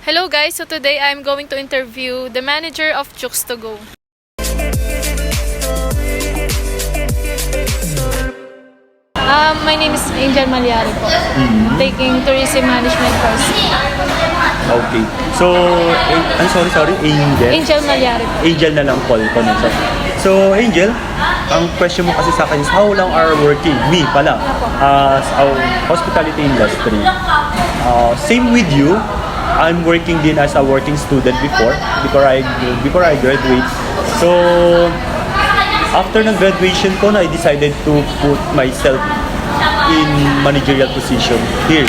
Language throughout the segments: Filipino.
Hello guys, so today I'm going to interview the manager of Chooks to Go. My name is Angel Malyari po. Taking tourism management course. Okay. So, sorry, Angel? Angel Malyari po. Angel na lang call ko nito. So, Angel, ang question mo kasi sa akin is how long are working? Me pala. As a hospitality industry. Same with you. I'm working din as a working student before I graduate. So, after ng graduation ko, I decided to put myself in managerial position here.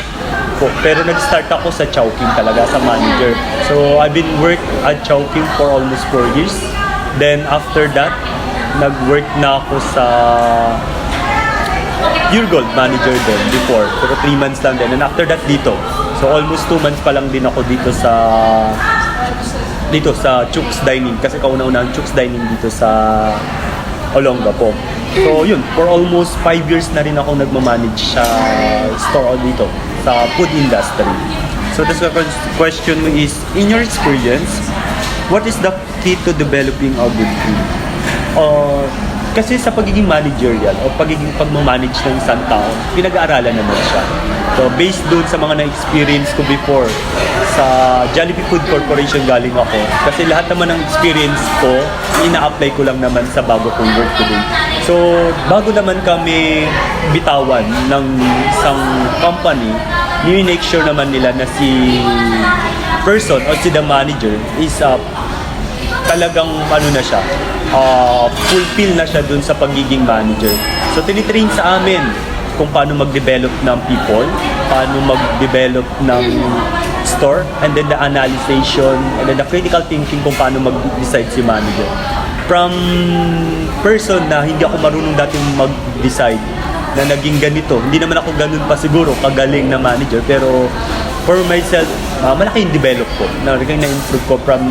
Pero nag-start ako sa Chowking talaga, sa manager. So, I've been work at Chowking for almost 4 years. Then, after that, nag-work na ako sa Pure Gold manager din before. Pero 3 months lang din. And after that, dito. So, almost 2 months pa lang din ako dito sa Chooks Dining. Kasi kauna-una ang Chooks Dining dito sa Olongapo. So, yun. For almost 5 years na rin ako nagmamanage sa store dito sa food industry. So, the second question mo is, in your experience, what is the key to developing a good team? Kasi sa pagiging managerial o pagmamanage ng isang tao, pinag-aaralan naman siya. So, based dun sa mga na-experience ko before, sa Jollibee Food Corporation galing ako. Kasi lahat naman ng experience ko, ina-apply ko lang naman sa bago kong work today. So, bago naman kami bitawan ng isang company, ni-make sure naman nila na si person o si the manager is talagang na siya, fulfill na siya dun sa pagiging manager. So, tinitrain sa amin kung paano mag-develop ng people, paano mag-develop ng store, and then the analyzation, and then the critical thinking kung paano mag-decide si manager. From person na hindi ako marunong dati mag-decide, na naging ganito, hindi naman ako ganun pa siguro, kagaling na manager, pero for myself, malaki yung develop ko, na-improve ko from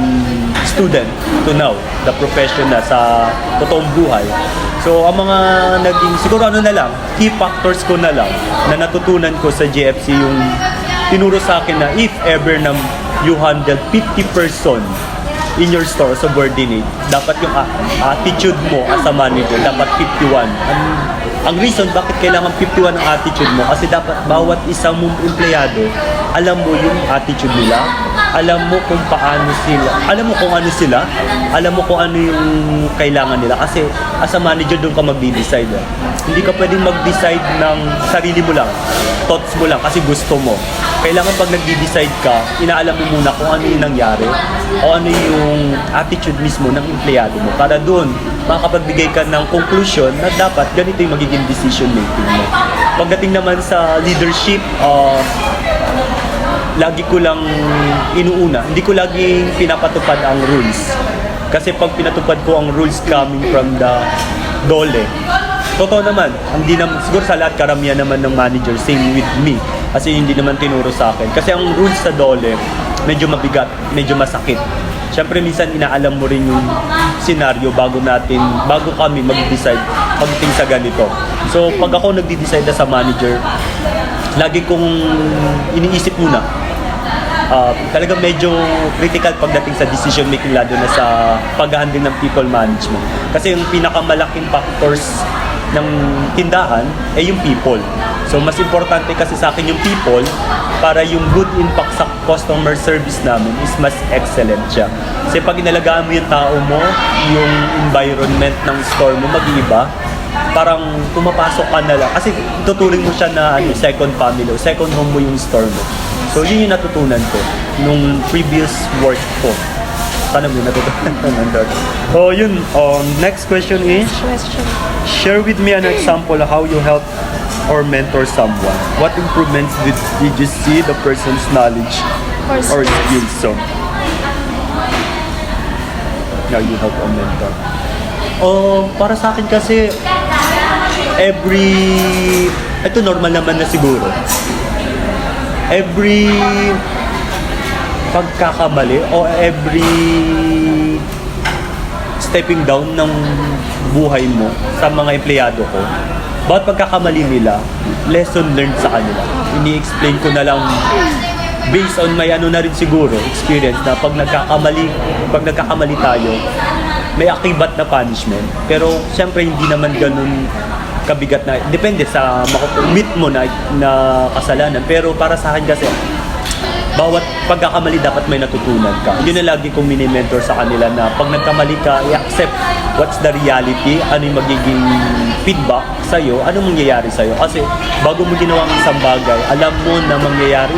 student to now, the profession na sa totoong buhay. So, ang mga naging, siguro key factors ko na lang, na natutunan ko sa JFC yung tinuro sa akin na if ever na you handle 50 person in your store, subordinate, dapat yung attitude mo as a manager, dapat 51. Ang reason bakit kailangan 51 ang attitude mo, kasi dapat bawat isang mong empleyado, alam mo yung attitude nila, alam mo kung paano sila, alam mo kung ano sila, alam mo kung ano yung kailangan nila. Kasi as a manager, doon ka mag-decide. Hindi ka pwedeng mag-decide ng sarili mo lang, thoughts mo lang, kasi gusto mo. Kailangan pag nag-decide ka, inaalam mo muna kung ano yung nangyari o ano yung attitude mismo ng empleyado mo. Para doon, makapagbigay ka ng conclusion na dapat ganito yung magiging decision making mo. Pagdating naman sa leadership, lagi ko lang inuuna. Hindi ko laging pinapatupad ang rules. Kasi pag pinatupad ko ang rules coming from the dole, totoo naman, hindi naman, siguro sa lahat karamihan naman ng manager, same with me. Kasi hindi naman tinuro sa akin. Kasi ang rules sa dole, medyo mabigat, medyo masakit. Siyempre minsan inaalam mo rin yung scenario bago kami mag-decide pagdating sa ganito. So pag ako nagdi-decide na sa manager, lagi kong iniisip muna. Talagang medyo critical pagdating sa decision making, lalo na sa pag-handle ng people management. Kasi yung pinakamalaking factors ng tindahan ay yung people. So mas importante kasi sa akin yung people para yung good impact sa customer service namin is mas excellent siya. Kasi pag inalagaan mo yung tao mo, yung environment ng store mo mag-iiba, parang pumapasok ka na lang. Kasi tuturing mo siya na second family o second home mo yung store mo. So yun yung natutunan ko nung previous work ko. Sana mo natutunan ko nandun. So yun, next question is, share with me an example of how you help or mentor someone. What improvements did you see the person's knowledge or skills? So, now you help or mentor. Para sa akin kasi, ito normal naman na siguro. Every pagkakamali o every stepping down ng buhay mo sa mga empleyado ko, bawat pagkakamali nila, lesson learned sa kanila. Ini-explain ko na lang based on may ano na rin siguro, experience na pag nagkakamali tayo, may akibat na punishment. Pero siyempre hindi naman ganun kabigat na, depende sa meet mo na kasalanan. Pero para sa akin kasi, bawat pagkakamali dapat may natutunan ka. Yun na lagi kong mini-mentor sa kanila na pag nagkamali ka, i-accept what's the reality, ano yung magiging feedback sa'yo, ano mangyayari sa'yo. Kasi bago mo ginawa ang isang bagay, alam mo na mangyayari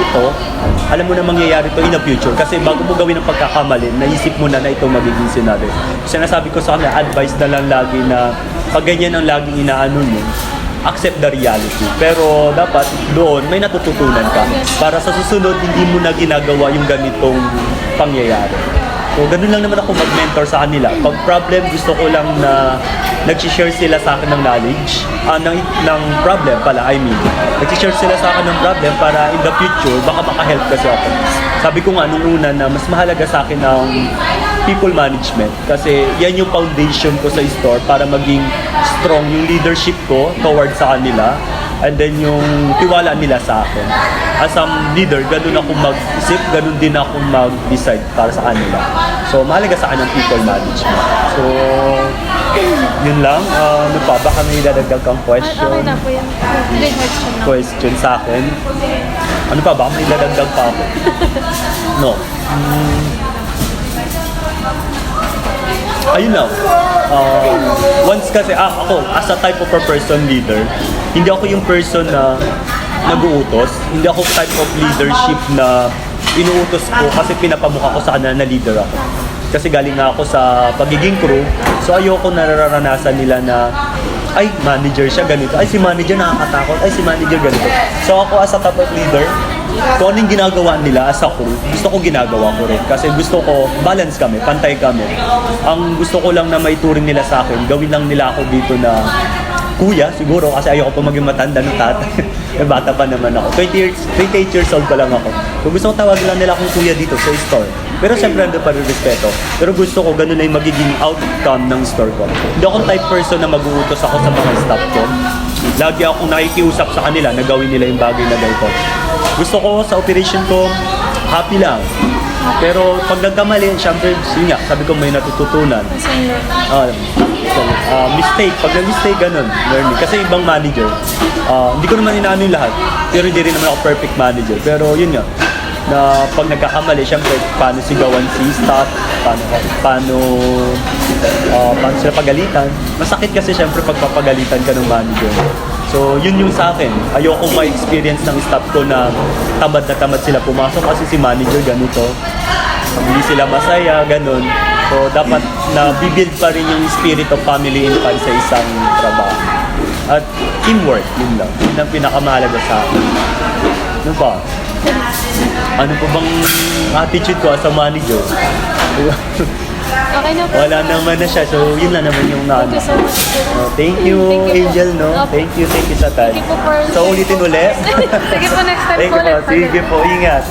ito in the future. Kasi bago mo gawin ang pagkakamali, naisip mo na ito magiging scenario. Sinasabi ko sa kanila, advice na lang lagi na pag ganyan ang laging inaano nyo, accept the reality. Pero dapat doon may natututunan ka para sa susunod hindi mo na ginagawa yung ganitong pangyayari. So ganun lang naman ako mag-mentor sa kanila. Pag problem, gusto ko lang na nag-share sila sa akin ng knowledge, ng problem pala, nag-share sila sa akin ng problem para in the future, baka maka-help kasi ako. Sabi ko nga nung una na mas mahalaga sa akin ang people management kasi yan yung foundation ko sa store para maging strong yung leadership ko towards sa kanila and then yung tiwala nila sa akin. As a leader, ganun ako mag-isip, ganun din ako mag-decide para sa kanila. So, mahalaga sa akin ang people management. So, yun lang. Ano pa? Baka may dadagdag kang question? Okay na po yan. Hindi question na. Question sa akin? Ano pa? Baka may dadagdag pa ako? No. Ayun lang. Once kasi, ako, as a type of a person leader, hindi ako yung person na nag-uutos. Hindi ako type of leadership na inuutos ko kasi pinapamukha ko sa kanila na leader ako. Kasi galing nga ako sa pagiging crew, so ayoko nararanasan nila na ay, manager siya ganito. Ay, si manager nakakatakot. Ay, si manager ganito. So ako as a type of leader, kung anong ginagawa nila as a crew, gusto ko ginagawa ko rin. Kasi gusto ko, balance kami, pantay kami. Ang gusto ko lang na maituring nila sa akin, gawin lang nila ako dito na kuya, siguro, kasi ayoko pa maging matanda ng tatay. Bata pa naman ako. 28 years old pa lang ako. So gusto ko tawagin lang nila akong kuya dito sa store. Pero siyempre ando pa rin respeto. Pero gusto ko ganun na yung magiging outcome ng store ko. Hindi ako type person na mag-uutos ako sa mga staff ko. Lagi akong nakikiusap sa kanila na gawin nila yung bagay na ganito. Gusto ko sa operation ko, happy lang. Pero pag nagkamali, siyempre, yun nga, sabi ko may natututunan. Mistake, pag na-mistake, ganun, learning. Kasi ibang manager, hindi ko naman inaano yung lahat. Pero hindi rin naman ako perfect manager. Pero yun nga, na pag nagkakamali, siyempre, paano sigawan si staff, paano sila pagalitan. Masakit kasi siyempre pagpapagalitan ka ng manager. So, yun yung sa akin. Ayoko ma-experience ng staff ko na tamad na tamad sila pumasok kasi si manager ganito. Hindi sila masaya, ganun. So, dapat na bibuild pa rin yung spirit of family and fun sa isang trabaho. At teamwork, yun lang. Yun ang pinakamahalaga sa akin. Ano pa? Ano pa bang attitude ko as a manager? Okay na po. Wala naman na siya. So, yun lang naman yung naano. Thank you so much. Thank you, Thank you po. Angel, no? Opo. Thank you sa time. Thank you po for... So, ulitin ulit. Sige po, next time Thank po you po. ulit. Sige po, ingat.